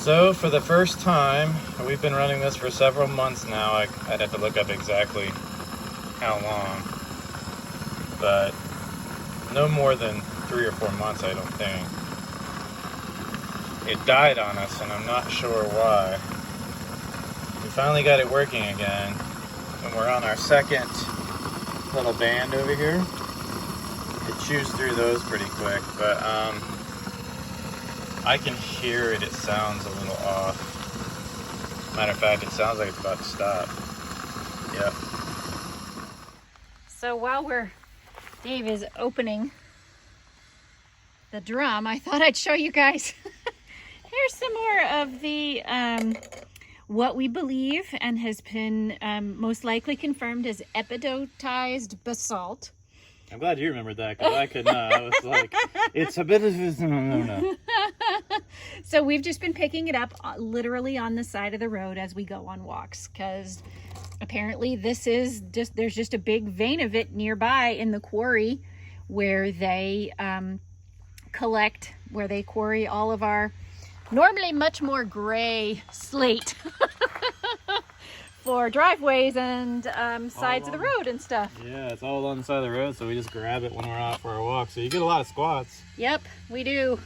So for the first time, we've been running this for several months now. I'd have to look up exactly how long, but no more than 3 or 4 months, I don't think. It died on us, and I'm not sure why. We finally got it working again, and we're on our second little band over here. It chews through those pretty quick, but I can hear it. It sounds a little off. Matter of fact, it sounds like it's about to stop. Yep. So while Dave is opening the drum, I thought I'd show you guys. Here's some more of the what we believe and has been most likely confirmed as epidotized basalt. I'm glad you remembered that, because I could not. I was like, it's a bit of no. So we've just been picking it up literally on the side of the road as we go on walks, because apparently there's just a big vein of it nearby in the quarry where they quarry all of our normally much more gray slate for driveways and sides of the road and stuff. Yeah, it's all on the side of the road, so we just grab it when we're out for our walk. So you get a lot of squats. Yep, we do.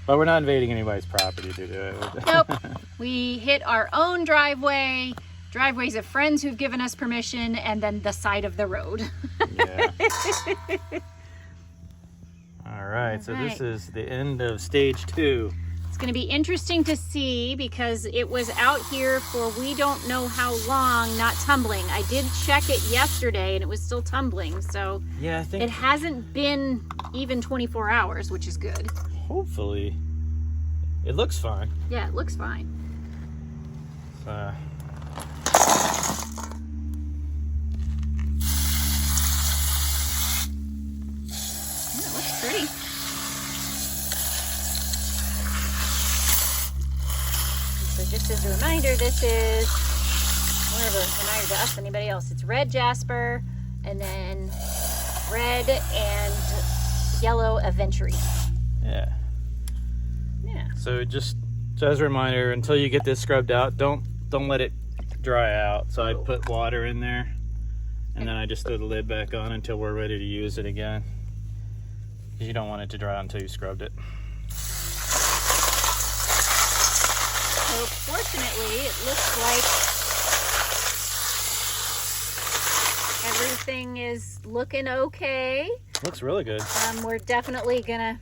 But we're not invading anybody's property to do it. Nope. We hit our own driveway, driveways of friends who've given us permission, and then the side of the road. Yeah. All right, so this is the end of stage 2. It's going to be interesting to see because it was out here for we don't know how long, not tumbling. I did check it yesterday and it was still tumbling, so yeah, I think it hasn't been even 24 hours, which is good. Hopefully. It looks fine. Yeah, it looks fine. So. Yeah, it looks pretty. So just as a reminder, this is more of a reminder to us than anybody else. It's red jasper and then red and yellow aventurine. Yeah. Yeah. So just as a reminder, until you get this scrubbed out, don't let it dry out. So I put water in there, and then I just throw the lid back on until we're ready to use it again. Because you don't want it to dry out until you scrubbed it. So fortunately, it looks like everything is looking okay. Looks really good. We're definitely gonna,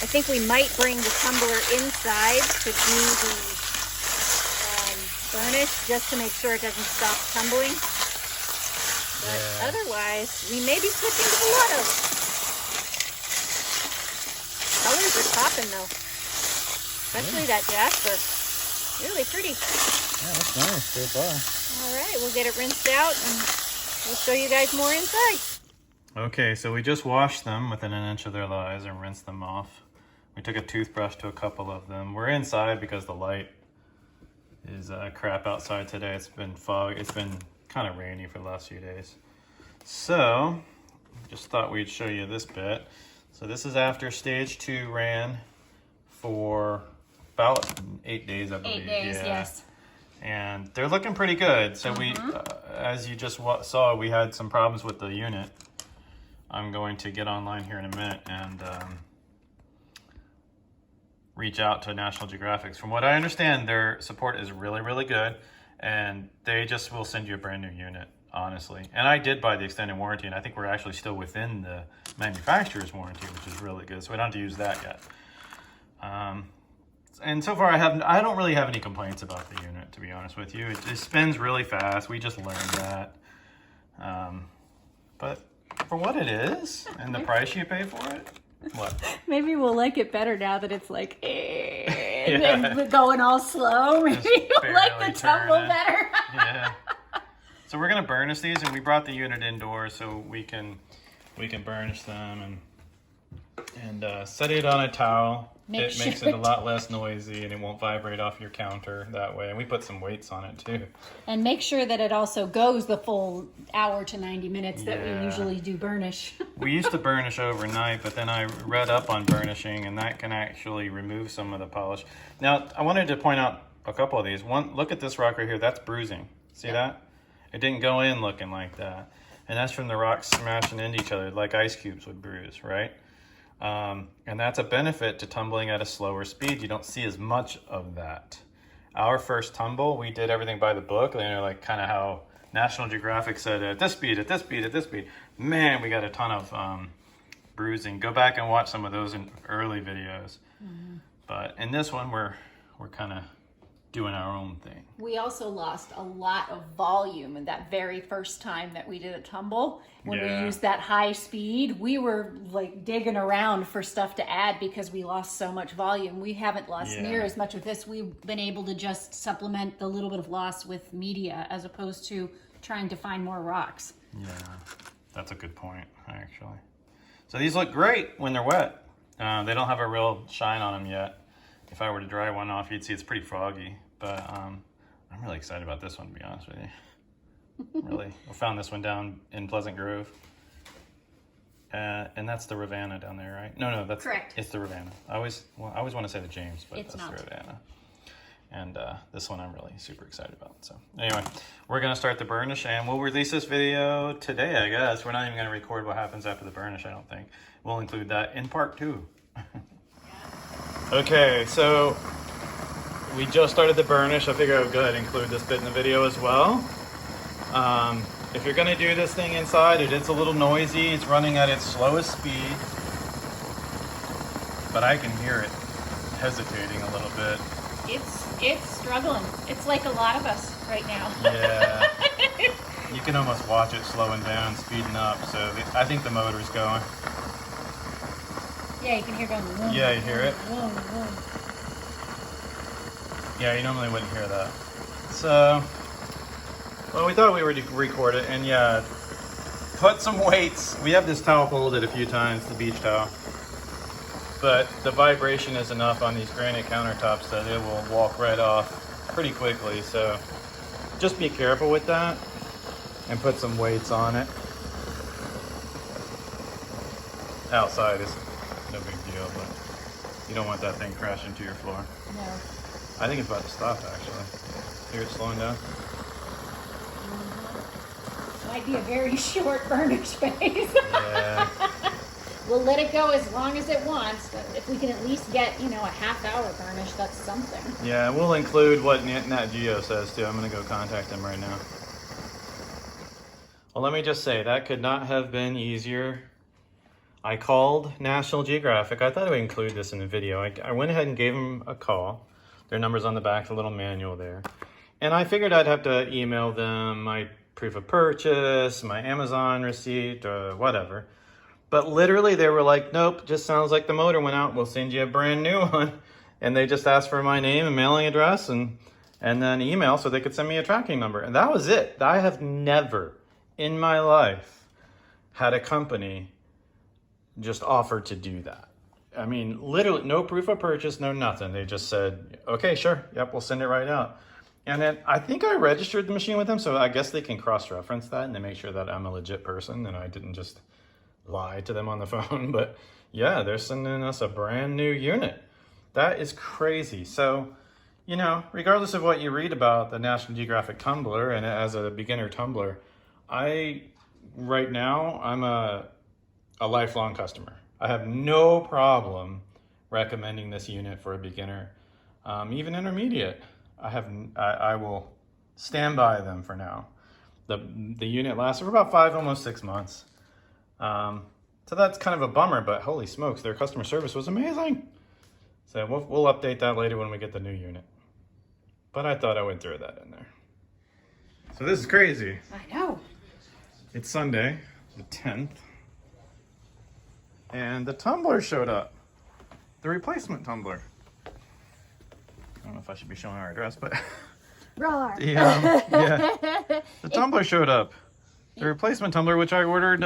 I think we might bring the tumbler inside to do the burnish just to make sure it doesn't stop tumbling. But otherwise, we may be switching to the Lotto. Colors are popping though. Especially that jasper. Really pretty. Yeah, that's nice so far. All right, we'll get it rinsed out and we'll show you guys more inside. Okay, so we just washed them within an inch of their lives and rinsed them off. We took a toothbrush to a couple of them. We're inside because the light is crap outside today. It's been fog. It's been kind of rainy for the last few days. So, just thought we'd show you this bit. So this is after stage 2 ran for about 8 days, I believe. 8 days, yes. And they're looking pretty good. So we, as you just saw, we had some problems with the unit. I'm going to get online here in a minute and reach out to National Geographic. From what I understand, their support is really, really good, and they just will send you a brand new unit, honestly. And I did buy the extended warranty, and I think we're actually still within the manufacturer's warranty, which is really good. So we don't have to use that yet. And so far, I don't really have any complaints about the unit, to be honest with you. It spins really fast. We just learned that. But for what it is and the price you pay for it, what? Maybe we'll like it better now that it's like, and going all slow. Maybe you'll like the tumble better. Yeah. So we're gonna burnish these, and we brought the unit indoors so we can burnish them, and And set it on a towel. It makes it a Sure. lot less noisy and it won't vibrate off your counter that way. And we put some weights on it too. And make sure that it also goes the full hour to 90 minutes that we Yeah. usually do burnish. We used to burnish overnight, but then I read up on burnishing and that can actually remove some of the polish. Now, I wanted to point out a couple of these. One, look at this rock right here. That's bruising. See that? It didn't go in looking like that. And that's from the rocks smashing into each other like ice cubes would bruise, right? And that's a benefit to tumbling at a slower speed. You don't see as much of that. Our first tumble, we did everything by the book, you know, like kind of how National Geographic said at this speed, at this speed, at this speed. Man, we got a ton of bruising. Go back and watch some of those in early videos. Mm-hmm. But in this one, we're kind of doing our own thing. We also lost a lot of volume in that very first time that we did a tumble. When we used that high speed, we were like digging around for stuff to add because we lost so much volume. We haven't lost near as much with this. We've been able to just supplement the little bit of loss with media as opposed to trying to find more rocks. Yeah, that's a good point, actually. So these look great when they're wet. They don't have a real shine on them yet. If I were to dry one off, you'd see it's pretty froggy. But I'm really excited about this one, to be honest with you. Really. I found this one down in Pleasant Grove. And that's the Ravenna down there, right? No, that's correct. It's the Ravenna. I always want to say the James, but it's that's not. the Ravenna. And this one I'm really super excited about. So anyway, we're going to start the burnish and we'll release this video today, I guess. We're not even going to record what happens after the burnish, I don't think. We'll include that in part 2. Okay, so we just started the burnish. I figure I would go ahead and include this bit in the video as well. If you're going to do this thing inside, it's a little noisy. It's running at its slowest speed. But I can hear it hesitating a little bit. It's struggling. It's like a lot of us right now. Yeah. You can almost watch it slowing down, speeding up. So I think the motor's going. Yeah, you can hear going. Vroom, Yeah, you hear it? vroom, vroom. Yeah, you normally wouldn't hear that. So, well, we thought we would record it, and yeah, put some weights. We have this towel folded a few times, the beach towel, but the vibration is enough on these granite countertops that it will walk right off pretty quickly. So just be careful with that and put some weights on it. Outside is no big deal, but you don't want that thing crashing to your floor. No. I think it's about to stop, actually. Hear it slowing down? Might be a very short burnish phase. Yeah. We'll let it go as long as it wants, but if we can at least get, a half-hour burnish, that's something. Yeah, we'll include what Nat Geo says, too. I'm going to go contact them right now. Well, let me just say, that could not have been easier. I called National Geographic. I thought I would include this in the video. I went ahead and gave them a call. Their number's on the back, the little manual there. And I figured I'd have to email them my proof of purchase, my Amazon receipt, or whatever. But literally they were like, nope, just sounds like the motor went out. We'll send you a brand new one. And they just asked for my name and mailing address and then email so they could send me a tracking number. And that was it. I have never in my life had a company just offer to do that. I mean, literally no proof of purchase, no nothing. They just said, okay, sure. Yep, we'll send it right out. And then I think I registered the machine with them, so I guess they can cross-reference that and they make sure that I'm a legit person and I didn't just lie to them on the phone. But yeah, they're sending us a brand new unit. That is crazy. So, regardless of what you read about the National Geographic Tumbler, and as a beginner tumbler, right now, I'm a lifelong customer. I have no problem recommending this unit for a beginner, even intermediate. I will stand by them for now. The unit lasts for about 5, almost 6 months. So that's kind of a bummer, but holy smokes, their customer service was amazing. So we'll update that later when we get the new unit. But I thought I would throw that in there. So this is crazy. I know. It's Sunday, the 10th. And the tumbler showed up. The replacement tumbler. I don't know if I should be showing our address, but Roar. the tumbler showed up. The replacement tumbler, which I ordered,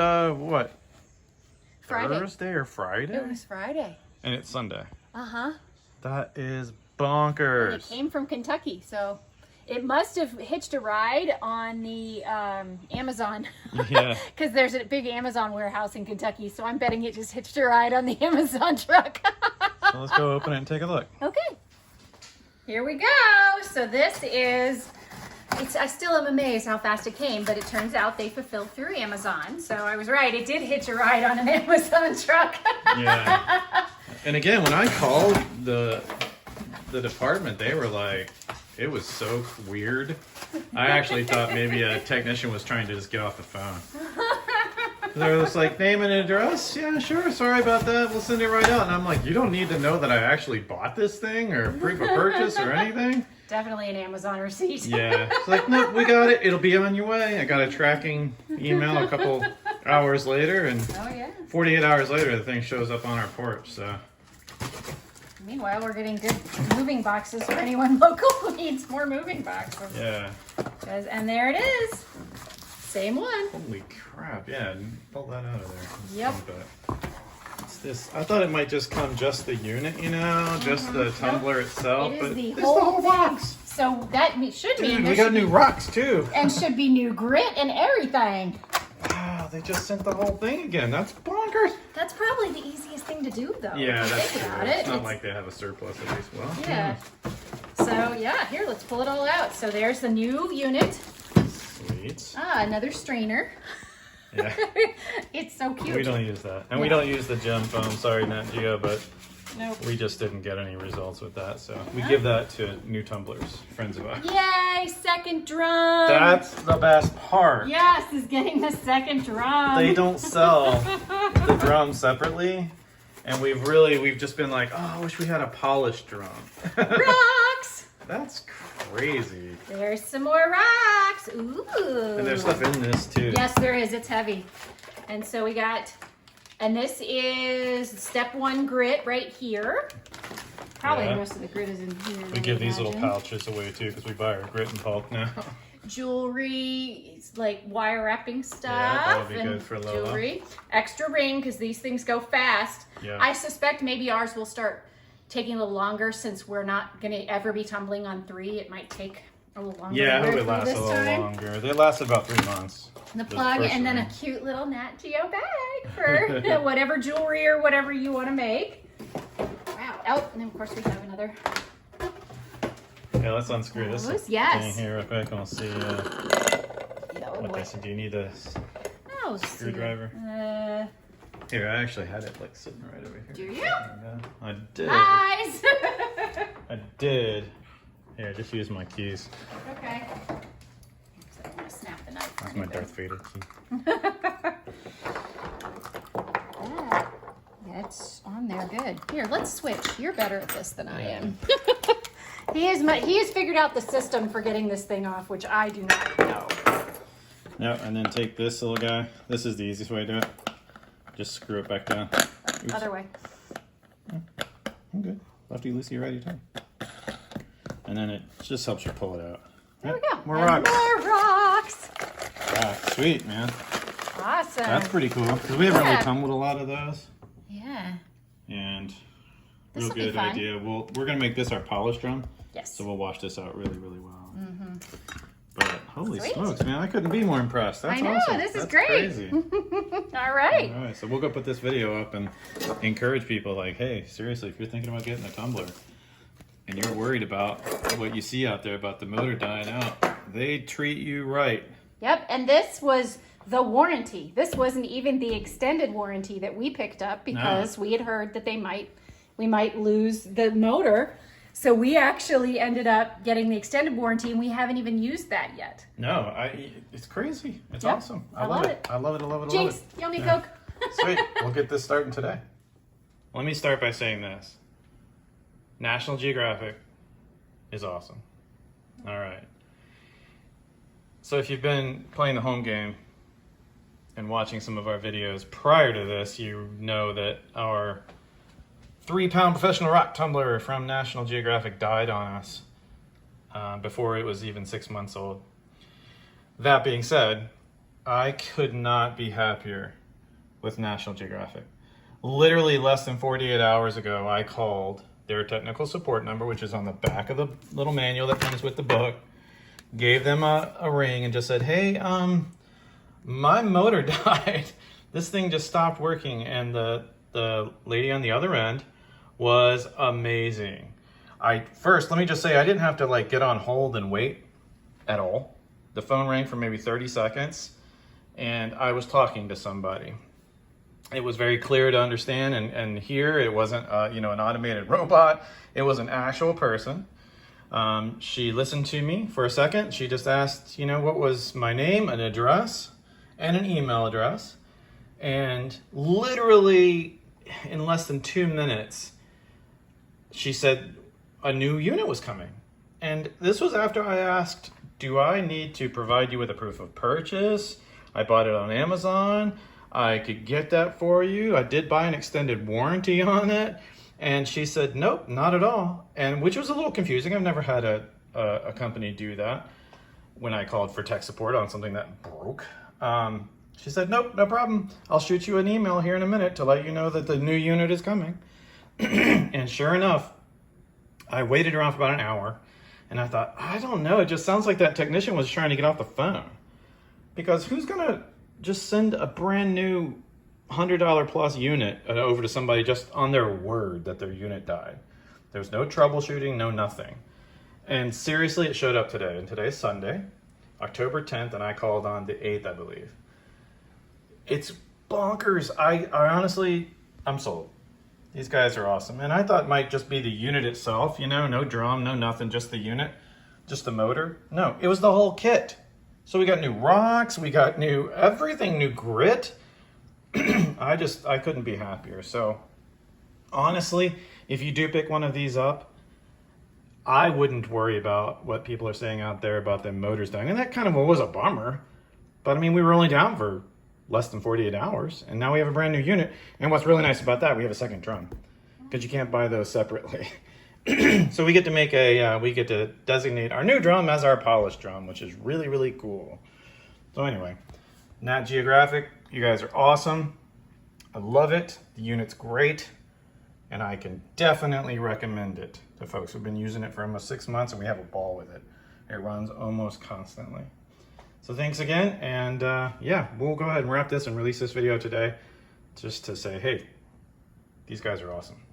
Friday. Thursday or Friday? It was Friday. And it's Sunday. Uh-huh. That is bonkers. And it came from Kentucky, so it must have hitched a ride on the Amazon. Yeah. Because there's a big Amazon warehouse in Kentucky, so I'm betting it just hitched a ride on the Amazon truck. So let's go open it and take a look. Okay. Here we go. So this is, I still am amazed how fast it came, but it turns out they fulfilled through Amazon. So I was right. It did hitch a ride on an Amazon truck. Yeah. And again, when I called the department, they were like, it was so weird. I actually thought maybe a technician was trying to just get off the phone. They were just like, name and address? Yeah, sure. Sorry about that. We'll send it right out. And I'm like, you don't need to know that I actually bought this thing or proof of purchase or anything. Definitely an Amazon receipt. Yeah. It's like, no, we got it. It'll be on your way. I got a tracking email a couple hours later, and Oh, yeah. 48 hours later, the thing shows up on our porch. So. Meanwhile, we're getting good moving boxes for anyone local who needs more moving boxes. Yeah. And there it is. Same one. Holy crap! Yeah, pull that out of there. Yep. It's this. I thought it might just come just the unit, you know, just the tumbler itself, It is but the it's whole the whole box. So that should mean Dude, there we got should new be, rocks too. and should be new grit and everything. Wow, they just sent the whole thing again. That's bonkers. That's probably the easiest thing to do, though. Yeah, if you that's think true. about It's it. not like they have a surplus at least. Well, Yeah. So yeah, here, let's pull it all out. So there's the new unit. Sweet. Ah, another strainer. Yeah. It's so cute. We don't use that, and we don't use the gem foam. Sorry, Nat Geo, but Nope. we just didn't get any results with that. So we give that to new tumblers, friends of ours. Yay, second drum. That's the best part. Yes, is getting the second drum. They don't sell the drums separately, and we've just been like, oh, I wish we had a polished drum. Rocks. That's crazy. There's some more rocks. Ooh. And there's stuff in this too. Yes, there is. It's heavy. And so we got, and this is step 1 grit right here. Probably Yeah. most of the grit is in here. We give these little imagine. pouches away too because we buy our grit and pulp now. Jewelry, like wire wrapping stuff. that'll be and good for Lola. jewelry. Extra ring because these things go fast. Yeah. I suspect maybe ours will start taking a little longer since we're not going to ever be tumbling on 3. It might take a little longer. Yeah, I to hope wear it through lasts a this little time. longer. They lasted about 3 months. The The plug first and then ring. a cute little Nat Geo bag for whatever jewelry or whatever you want to make. Wow. Oh, and then of course we have another. Yeah, let's unscrew this Those, thing yes. here real quick and we'll see Oh, what boy. this is. Do you need a Oh, screwdriver? Here, I actually had it like sitting right over here. Do you? There we go. I did. Guys. I did. Here, just use my keys. Okay. I'm gonna snap the knife. That's my Darth Vader key. Yeah, it's on there good. Here, let's switch. You're better at this than I am. He has figured out the system for getting this thing off, which I do not know. Yeah, and then take this little guy. This is the easiest way to do it. Just screw it back down. Oops. Other way. I'm good. Lefty, loosey, righty, turn. And then it just helps you pull it out. There we Yep, go. More And rocks. More rocks. Ah, sweet, man. Awesome. That's pretty cool. Because we haven't Yeah. really tumbled a lot of those. Yeah. And This'll real be good fun. idea. We're going to make this our polished drum. Yes. So we'll wash this out really, really well. But holy Sweet. smokes, man. I couldn't be more impressed. That's I know, awesome. this is That's great. Crazy. All right. All right, so we'll go put this video up and encourage people like, hey, seriously, if you're thinking about getting a tumbler and you're worried about what you see out there about the motor dying out, they treat you right. Yep. And this was the warranty. This wasn't even the extended warranty that we picked up because we had heard that we might lose the motor. So we actually ended up getting the extended warranty, and we haven't even used that yet. No, it's crazy. It's Yep, awesome. I love it. I love it. I love it. I love Jinx, it. yummy Yeah. Coke. Sweet. We'll get this starting today. Let me start by saying this. National Geographic is awesome. All right. So if you've been playing the home game and watching some of our videos prior to this, you know that our 3-pound professional rock tumbler from National Geographic died on us before it was even 6 months old. That being said, I could not be happier with National Geographic. Literally less than 48 hours ago, I called their technical support number, which is on the back of the little manual that comes with the book, gave them a ring and just said, hey, my motor died. This thing just stopped working. And the lady on the other end was amazing. First, let me just say, I didn't have to like get on hold and wait at all. The phone rang for maybe 30 seconds and I was talking to somebody. It was very clear to understand and hear. It wasn't, an automated robot. It was an actual person. She listened to me for a second. She just asked, what was my name, an address, and an email address. And literally in less than 2 minutes, she said a new unit was coming. And this was after I asked, do I need to provide you with a proof of purchase? I bought it on Amazon. I could get that for you. I did buy an extended warranty on it. And she said, nope, not at all. And which was a little confusing. I've never had a company do that when I called for tech support on something that broke. She said, nope, no problem. I'll shoot you an email here in a minute to let you know that the new unit is coming. And sure enough, I waited around for about an hour. And I thought, I don't know. It just sounds like that technician was trying to get off the phone. Because who's going to just send a brand new $100 plus unit over to somebody just on their word that their unit died? There's no troubleshooting, no nothing. And seriously, it showed up today. And today's Sunday, October 10th, and I called on the 8th, I believe. It's bonkers. I honestly, I'm sold. These guys are awesome. And I thought it might just be the unit itself, no drum, no nothing, just the unit, just the motor. No, it was the whole kit. So we got new rocks, we got new everything, new grit. I couldn't be happier. So honestly, if you do pick one of these up, I wouldn't worry about what people are saying out there about the motors dying. And that kind of was a bummer. But I mean, we were only down for less than 48 hours and now we have a brand new unit. And what's really nice about that, we have a second drum because you can't buy those separately. So we get to we get to designate our new drum as our polished drum, which is really, really cool. So anyway, Nat Geographic, you guys are awesome. I love it. The unit's great. And I can definitely recommend it to folks who've been using it for almost 6 months and we have a ball with it. It runs almost constantly. So thanks again. And we'll go ahead and wrap this and release this video today just to say, hey, these guys are awesome.